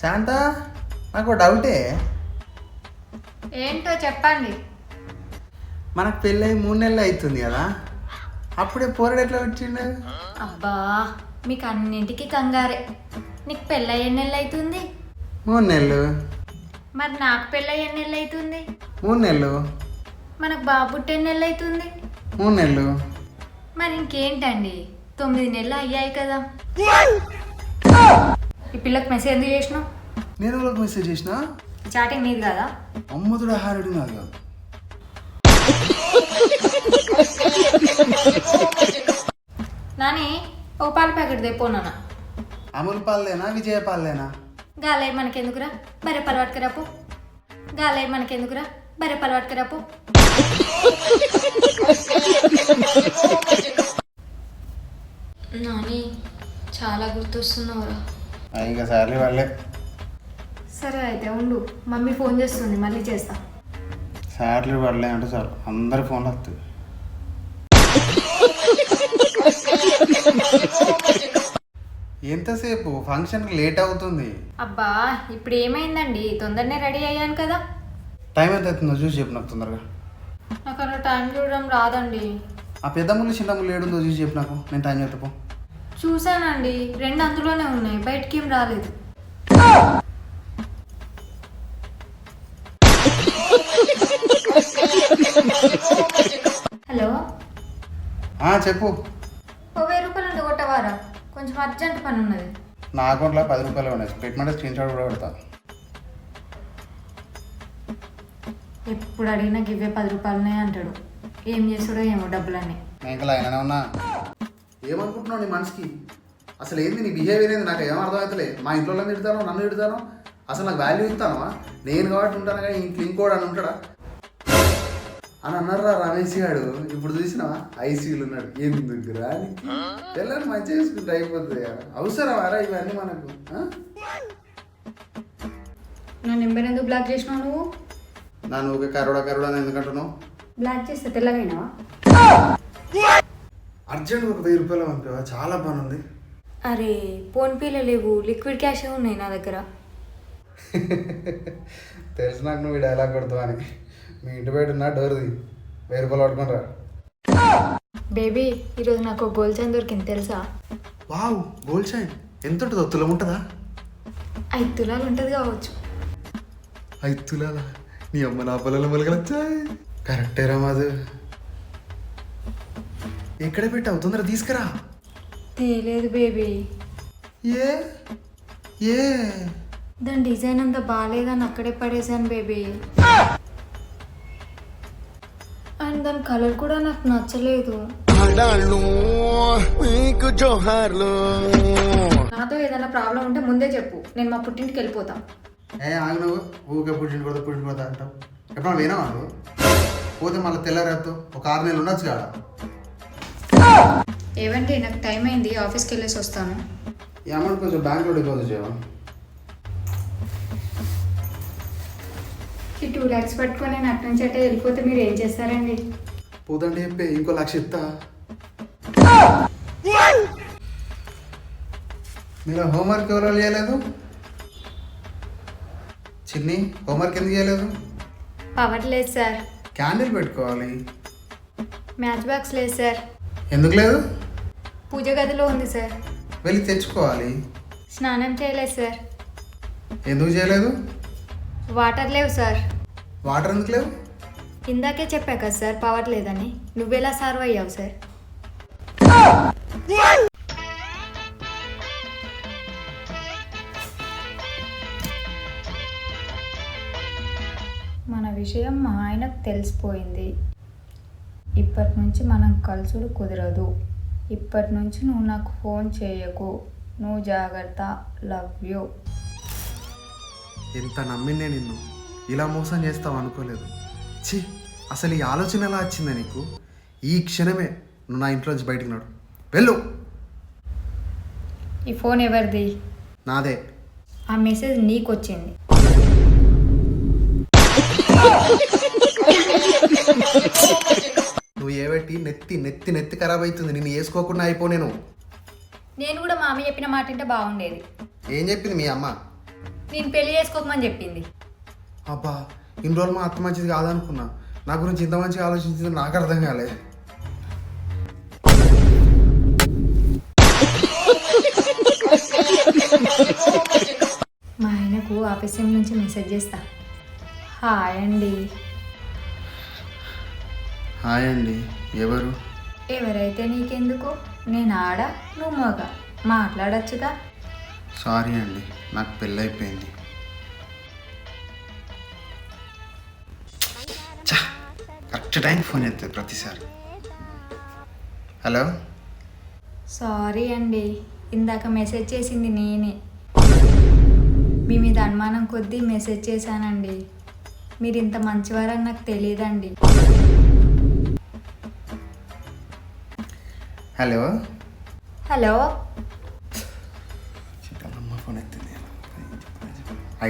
శాంత నాకు డౌటే. ఏంటో చెప్పండి. మనకు పెళ్ళి 3 నెలలు అవుతుంది కదా, అప్పుడే పోరడు ఎట్లా వచ్చిండు? అబ్బా మీకు అన్నింటికి కంగారే. నీకు పెళ్ళి ఎన్ని నెలలు అవుతుంది? 3 నెలలు. మరి నాకు పెళ్ళి ఎన్ని నెలలు అవుతుంది? 3 నెలలు. మనకు బాబు పుట్టి ఎన్ని నెలలు అవుతుంది? 3 నెలలు. మరి ఇంకేంటండి 9 నెలలు అయ్యాయి కదా. ఈ పిల్లకి మెసేజ్ ఎందుకు చేసినావు? నేను వాళ్ళకి మెసేజ్ చేసిన. చాటింగ్ నీది కదా. అమ్మతుడు హారుడు నాది కాదు. నాని ఓ పాల ప్యాకెట్ తెపోనా. అమూల్ పాలేనా విజయ పాలేనా? గాలే మనకెందుకురా, బరే పలవాటుకరాపు. గాలే మనకెందుకురా, బరే పలవాటుకరాపు. నాని చాలా గుర్తొస్తున్నావురా. ఇంకా సార్లే వాళ్ళే. సరే అయితే ఉండు, మమ్మీ ఫోన్ చేస్తుంది, మళ్ళీ చేస్తా. సార్లు వాళ్ళే అంటే చాలు, అందరి ఫోన్లు వస్తుంది. ఎంతసేపు ఫంక్షన్కి లేట్ అవుతుంది. అబ్బా ఇప్పుడు ఏమైందండి, తొందరనే రెడీ అయ్యాను కదా. టైం ఎంత అవుతుందో చూసి చెప్పు నాకు తొందరగా. నాకు అలా టైం చూడడం రాదండి. ఆ పెద్దమ్ములు చిన్నమ్ములు ఏడుందో చూసి చెప్పు నాకు, నేను టైం చెప్తాను. చూసానండి, 2 అందులోనే ఉన్నాయి, బయటికి ఏం రాలేదు. హలో చెప్పు. ఓ 1000 రూపాయలు ఉంటే కొట్టవారా, కొంచెం అర్జెంట్ పని ఉన్నది. నా అకౌంట్లో 10 రూపాయలు ఉన్నాయి, పెట్టమంటే స్క్రీన్ షాట్ కూడా పెడతా. ఎప్పుడు అడిగినా గివ్వే 10 రూపాయలనే అంటాడు. ఏం చేస్తాడో ఏమో డబ్బులన్నీ. నేను ఇంకా అయినా ఉన్నా. ఏమనుకుంటున్నావు నీ మనసుకి? అసలు ఏంది నీ బిహేవియర్ ఏంది? నాకు ఏం అర్థమవుతలే. మా ఇంట్లో తిడతాను, నన్ను తిడతాను. అసలు నాకు వాల్యూ ఇస్తానవా? నేను కాబట్టి ఉంటాను కానీ ఇంట్లో ఇంకోడు అని ఉంటాడా అని అన్నారా రమేష్ గారు. ఇప్పుడు చూసినావా ఐసీయూలు ఉన్నాడు. ఎందుకు రాని పిల్లలు మంచిగా చేసుకుంటే అయిపోతుంది కదా. అవసరమారా ఇవన్నీ మనకు? నా నెంబర్ ఎందుకు బ్లాక్ చేసినావు నువ్వు? నన్ను ఒక కరోడా అని ఎందుకంటున్నావు? బ్లాక్ చేస్తే తెల్లగైనావా? అర్జెంట్ ఒక 1000 రూపాయలు పంపావా? చాలా పని ఉంది. అరే ఫోన్పేలో లేవు, లిక్విడ్ క్యాష్ ఉన్నాయి నా దగ్గర. తెలుసు నాకు నువ్వు ఈ డైలాగ్ కొడతావు అని. మీ ఇంటి బయట ఉన్న డోర్ది 1000 రూపాయలు పట్టుకుంటారా? బేబీ ఈరోజు నాకు గోల్డ్ చైన్ దొరికింది తెలుసా? వావ్, గోల్డ్ చైన్ ఎంత ఉంటుందో? తులం ఉంటుందా? 5 తులాలు ఉంటుంది కావచ్చు. 5 తులాలా? నీ అమ్మ నా పొలంలో మొలకలొచ్చాయి. కరెక్టేరా మాధు. ఎక్కడ పెట్టావు? తొందర తీసుకురా. తెలియదు బేబీ. ఏ ఏ దాని డిజైన్ అంతా బాగాలేదని అక్కడే పడేసాను బేబీ. అండ్ దాని కలర్ కూడా నాకు నచ్చలేదు. నాతో ఏదైనా ప్రాబ్లం ఉంటే ముందే చెప్పు, నేను మా పుట్టింటికి వెళ్ళిపోతా. ఆగు నువ్వు. ఊరికే పుట్టించుకోతా అంటావు. ఎప్పుడన్నా వినావా నువ్వు? పోతే మళ్ళీ తెల్లారేతో ఒక 6 నెలలు ఉండొచ్చు కాడ. ఏవంటే నాకు టైం అయింది, ఆఫీస్కి వెళ్ళేసి వస్తాను. ఈ అమౌంట్ కొంచెం బ్యాంక్లో డిపాజిట్ చేయవా? ఈ 2 lakhs పట్టుకొని నేను అటు నుంచి అట్టే వెళ్ళిపోతే మీరు ఏం చేస్తారండి? పోతంటే చెప్పే ఇంకో 1,00,000 ఇస్తా. మీరు హోంవర్క్ ఎవరో చేయలేదు? చిన్ని హోంవర్క్ ఎందుకు చేయలేదు? పవర్ లేదు సార్. క్యాండిల్ పెట్టుకోవాలి. మ్యాచ్ బాక్స్ లేదు సార్. ఎందుకు లేదు? పూజ గదిలో ఉంది సార్. వెళ్ళి తెచ్చుకోవాలి. స్నానం చేయలేదు సార్. ఎందుకు చేయలేదు? వాటర్ లేవు సార్. వాటర్ ఎందుకు లేవు? ఇందాకే చెప్పా కదా సార్ పవర్ లేదని. నువ్వెలా సర్వ్ అయ్యావు సార్? మన విషయం మా ఆయనకు తెలిసిపోయింది. ఇప్పటి నుంచి మనం కలుసుడు కుదరదు. ఇప్పటి నుంచి నువ్వు నాకు ఫోన్ చేయకు. నువ్వు జాగ్రత్త. Love you. ఎంత నమ్మినే నిన్ను ఇలా మోసం చేస్తావు అనుకోలేదు. ఛీ, అసలు ఈ ఆలోచన ఎలా వచ్చిందా నీకు? ఈ క్షణమే నువ్వు నా ఇంట్లో నుంచి బయటకు నాడు. వెళ్ళు. ఈ ఫోన్ ఎవరిది? నాదే. ఆ మెసేజ్ నీకు వచ్చింది. నువ్వు ఏబట్టి నెత్తి నెత్తి నెత్తి ఖరాబ్ అవుతుంది. నిన్ను వేసుకోకుండా అయిపో. నేను కూడా మా అమ్మ చెప్పిన మాట అంటే బాగుండేది. ఏం చెప్పింది మీ అమ్మ? నేను పెళ్లి చేసుకోకమని చెప్పింది. అబ్బా ఇన్ని రోజులు మా అత్త మంచిది కాదనుకున్నా, నా గురించి ఇంత మంచిగా ఆలోచించింది నాకు అర్థం కాలే. మా ఆయనకు ఆఫీస్ నుంచి మెసేజ్ చేస్తా. హాయ్ అండి. హాయ్ అండి. ఎవరు? ఎవరైతే నీకెందుకు, నేను ఆడ నువ్వు మగ, మాట్లాడచ్చుగా. సారీ అండి, నాకు పెళ్ళైపోయింది. కరెక్ట్ టైం ఫోన్ చేస్తుంది ప్రతిసారి. హలో. సారీ అండి, ఇందాక మెసేజ్ చేసింది నేనే. మీ మీద అనుమానం కొద్దీ మెసేజ్ చేశానండి. మీరు ఇంత మంచివారని నాకు తెలియదండి. హలో. హలో. ఫోన్ ఎత్తింది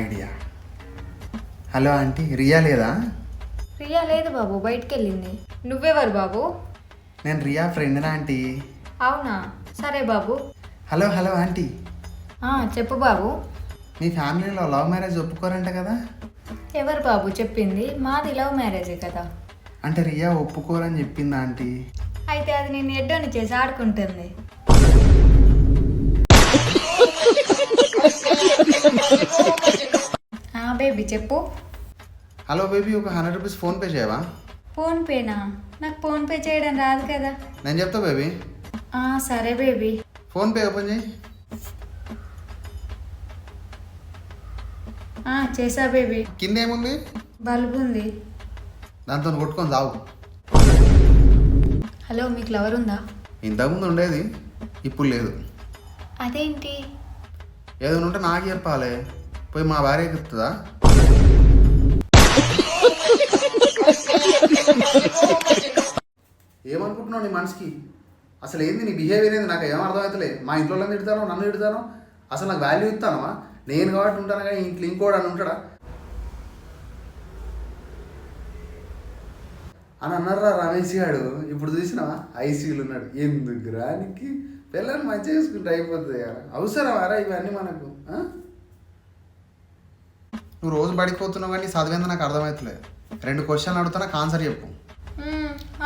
ఐడియా. హలో ఆంటీ, రియా లేదా? రియా లేదు బాబు, బయటికి వెళ్ళింది. నువ్వెవరు బాబు? నేను రియా ఫ్రెండ్నా ఆంటీ. అవునా, సరే బాబు. హలో హలో ఆంటీ, చెప్పు బాబు. మీ ఫ్యామిలీలో లవ్ మ్యారేజ్ ఒప్పుకోరంట కదా? ఎవరు బాబు చెప్పింది? మాది లవ్ మ్యారేజే కదా. అంటే రియా ఒప్పుకోరని చెప్పిందా ఆంటీ? అయితే అది నేను ఎడ్డోని చేసి ఆడుకుంటుంది. బేబీ చెప్పు. హలో బేబీ, ఒక 100 రూపీస్ ఫోన్పే చేయవా? ఫోన్పేనా? నాకు ఫోన్పే చేయడం రాదు కదా. నేను చెప్తా బేబీ. సరే బేబీ. ఫోన్పే ఓపెన్ చేయి. చేసా బేబీ. కింద ఏముంది? బల్బు ఉంది. దాంతో కొట్టుకొని చావు. హలో, మీకు లవర్ ఉందా? ఇంతకుముందు ఉండేది, ఇప్పుడు లేదు. అదేంటి? ఏదైనా ఉంటే నాకు చెప్పాలి, పోయి మా భార్యకి చెప్తుందా? ఏమనుకుంటున్నావు నీ మనసుకి? అసలు ఏంది నీ బిహేవియర్ ఏంది? నాకు ఏం అర్థమవుతలే. మా ఇంట్లో తిడతాను, నన్ను తిడతాను. అసలు నాకు వాల్యూ ఇస్తానవా? నేను కాబట్టి ఉంటాను కానీ ఇంట్లో ఇంకోడు అని ఉంటాడా అని అన్నారా రమేష్ గారు. ఇప్పుడు చూసినావా ఐసీయూలు ఉన్నాడు. ఎందుకు రానికి పిల్లల్ని మంచిగా చేసుకుంటే అయిపోతుంది కదా. అవసరమారా ఇవన్నీ మనకు? నువ్వు రోజు పడిపోతున్నావు కానీ చదివేంది నాకు అర్థమవుతలేదు. 2 క్వశ్చన్లు అడుగుతా, నాకు ఆన్సర్ చెప్పు.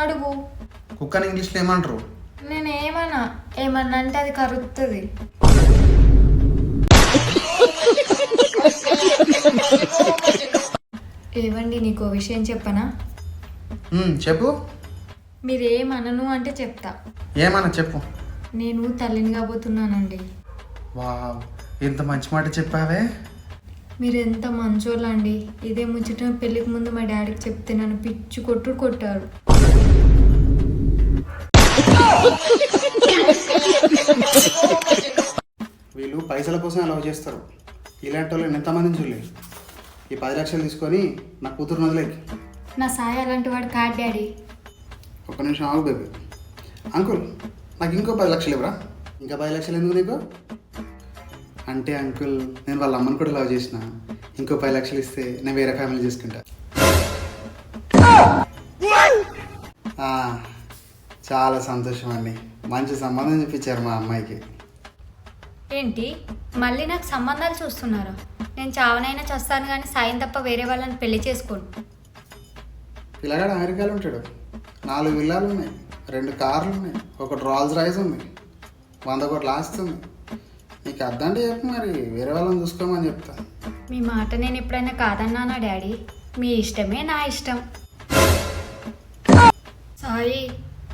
అడుగు. కుక్కని ఇంగ్లీష్లో ఏమంటారు? నేను ఏమన్నా అంటే అది కరుస్తుంది. ఏమండి, నీకో విషయం చెప్పనా? చెప్పు. మీరేమనను అంటే చెప్తా. ఏమన్నా చెప్పు. నేను తల్లిని కాబోతున్నానండి. వావ్, ఎంత మంచి మాట చెప్పావే. మీరు ఎంత మంచోళ్ళండి. ఇదే ముచ్చట పెళ్ళికి ముందు మా డాడీకి చెప్తే నన్ను పిచ్చి కొట్టారు. వీళ్ళు పైసల కోసం లవ్ చేస్తారు. ఇలాంటి వాళ్ళని ఎంతమందిని చూడలేదు. ఈ 10 లక్షలు తీసుకొని నా కూతురు వదిలేకి. నా సాయి అలాంటి వాడు కాదు డాడీ. ఒక్క నిమిషం ఆగు బేబీ. అంకుల్, నాకు ఇంకో 10 లక్షలు ఇవ్వరా? ఇంకా 10 లక్షలు ఎందుకు నీకు? అంటే అంకుల్, నేను వాళ్ళ అమ్మని కూడా లవ్ చేసిన. ఇంకో 10 లక్షలు ఇస్తే నేను వేరే ఫ్యామిలీ చేసుకుంటా. చాలా సంతోషం అండి. మంచి సంబంధం చూపించారు మా అమ్మాయికి. ఏంటి, మళ్ళీ నాకు సంబంధాలు చూస్తున్నారా? నేను చావనైనా చేస్తాను కానీ సాయం తప్ప వేరే వాళ్ళని పెళ్లి చేసుకోను. పిల్లగాడు అమెరికాలో ఉంటాడు. 4 విల్లాలు ఉన్నాయి, 2 కార్లు ఉన్నాయి, 1 రోల్స్ రాయిస్ ఉంది, 100 కోట్లు ఆస్తుంది. నీకు అర్థంటే చెప్పు, మరి వేరే వాళ్ళని చూసుకోమని చెప్తా. మీ మాట నేను ఎప్పుడైనా కాదన్నానా డాడీ? మీ ఇష్టమే నా ఇష్టం. సాయి,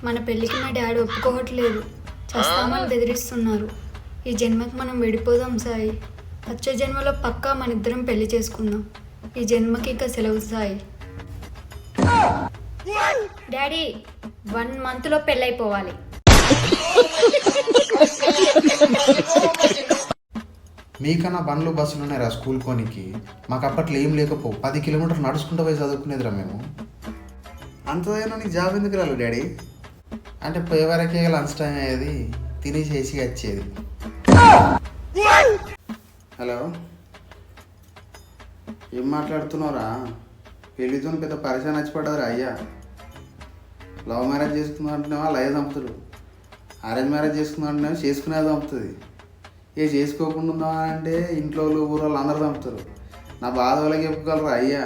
మన పెళ్ళికి మా డాడీ ఒప్పుకోవట్లేదు. చేస్తామని బెదిరిస్తున్నారు. ఈ జన్మకి మనం విడిపోదాం సాయి. వచ్చే జన్మలో పక్కా మన ఇద్దరం పెళ్లి చేసుకుందాం. ఈ జన్మకి ఇక సెలవు సాయి. డాడీ, 1 మంత్లో పెళ్ళైపోవాలి. మీకన్నా బండ్లు బస్సులు ఉన్నాయిరా స్కూల్ కోనికి. మాకు అప్పట్లో ఏం లేకపో 10 కిలోమీటర్లు నడుచుకుంటూ పోయి చదువుకునేదిరా మేము. అంతదైనా నీకు జాబ్ ఎందుకు రాలు డాడీ? అంటే పోయే వరకే లంచ్ టైం అయ్యేది, తినేసి వచ్చేది. హలో, ఏం మాట్లాడుతున్నావురా? పెళ్ళితో పెద్ద పరిచయం నచ్చిపడ్డారా అయ్యా. లవ్ మ్యారేజ్ చేసుకుందాం అంటున్నావా లయ చంపుతుడు, అరేంజ్ మ్యారేజ్ చేసుకుందాం అంటున్నావా చేసుకునేది చంపుతుంది. ఏ చేసుకోకుండా ఉందా అంటే ఇంట్లో ఊరోళ్ళు అందరూ చంపుతారు. నా బాధ వాళ్ళకి చెప్పుకోగలరా అయ్యా?